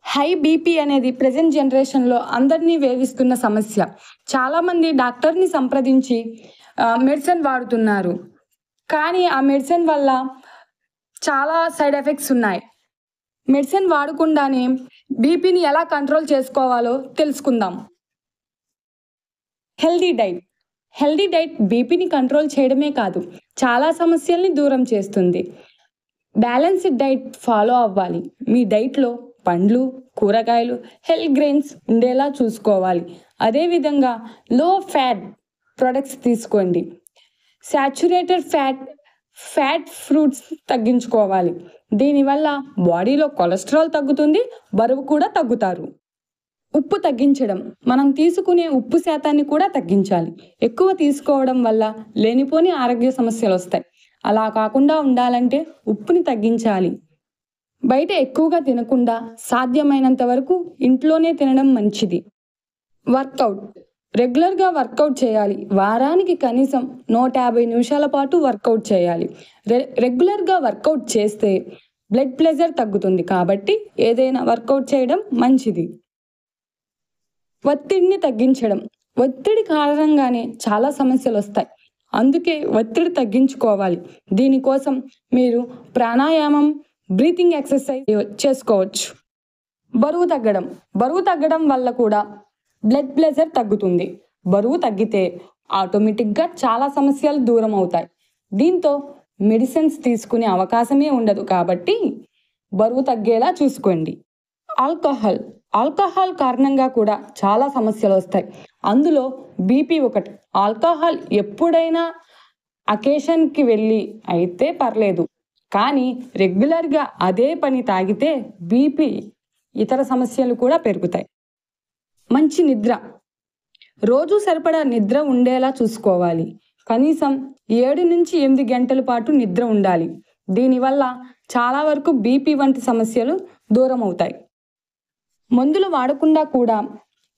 High BP అనేది present జనరేషన్లో అందరినీ వేధిస్తున్న సమస్య. చాలామంది డాక్టర్ని సంప్రదించి మెడిసిన్ వాడుతున్నారు. కానీ ఆ మెడిసిన్ వల్ల చాలా సైడ్ ఎఫెక్ట్స్ ఉన్నాయి. మెడిసిన్ వాడకుండానే బీపీని ఎలా కంట్రోల్ చేసుకోవాలో తెలుసుకుందాం. హెల్దీ డైట్ బీపీని కంట్రోల్ చేయడమే కాదు, చాలా సమస్యల్ని దూరం చేస్తుంది. బ్యాలెన్స్డ్ డైట్ ఫాలో అవ్వాలి. మీ డైట్లో పండ్లు, కూరగాయలు, హెల్ గ్రెయిన్స్ ఉండేలా చూసుకోవాలి. అదేవిధంగా లో ఫ్యాట్ ప్రొడక్ట్స్ తీసుకోండి. సాచురేటెడ్ ఫ్యాట్ ఫ్రూట్స్ తగ్గించుకోవాలి. దీనివల్ల బాడీలో కొలెస్ట్రాల్ తగ్గుతుంది, బరువు కూడా తగ్గుతారు. ఉప్పు తగ్గించడం. మనం తీసుకునే ఉప్పు శాతాన్ని కూడా తగ్గించాలి. ఎక్కువ తీసుకోవడం వల్ల లేనిపోని ఆరోగ్య సమస్యలు వస్తాయి. అలా కాకుండా ఉండాలంటే ఉప్పుని తగ్గించాలి. బయట ఎక్కువగా తినకుండా సాధ్యమైనంత వరకు ఇంట్లోనే తినడం మంచిది. వర్కౌట్. రెగ్యులర్గా వర్కౌట్ చేయాలి. వారానికి కనీసం 150 నిమిషాల పాటు వర్కౌట్ చేయాలి. రెగ్యులర్గా వర్కౌట్ చేస్తే బ్లడ్ ప్రెషర్ తగ్గుతుంది కాబట్టి ఏదైనా వర్కౌట్ చేయడం మంచిది. ఒత్తిడిని తగ్గించడం. ఒత్తిడి కారణంగానే చాలా సమస్యలు వస్తాయి. అందుకే ఒత్తిడి తగ్గించుకోవాలి. దీనికోసం మీరు ప్రాణాయామం, బ్రీతింగ్ ఎక్సర్సైజ్ చేసుకోవచ్చు. బరువు తగ్గడం వల్ల కూడా బ్లడ్ ప్రెషర్ తగ్గుతుంది. బరువు తగ్గితే ఆటోమేటిక్గా చాలా సమస్యలు దూరం అవుతాయి. దీంతో మెడిసిన్స్ తీసుకునే అవకాశమే ఉండదు కాబట్టి బరువు తగ్గేలా చూసుకోండి. ఆల్కహాల్ కారణంగా కూడా చాలా సమస్యలు వస్తాయి. అందులో బీపీ ఒకటి. ఆల్కహాల్ ఎప్పుడైనా అకేషన్కి వెళ్ళి అయితే పర్లేదు, కానీ రెగ్యులర్గా అదే పని తాగితే బీపీ, ఇతర సమస్యలు కూడా పెరుగుతాయి. మంచి నిద్ర. రోజు సరిపడా నిద్ర ఉండేలా చూసుకోవాలి. కనీసం 7 నుంచి 8 గంటల పాటు నిద్ర ఉండాలి. దీనివల్ల చాలా వరకు బీపీ వంటి సమస్యలు దూరం అవుతాయి. మందులు వాడకుండా కూడా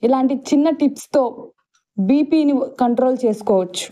ఇలాంటి చిన్న టిప్స్తో బీపీని కంట్రోల్ చేసుకోవచ్చు.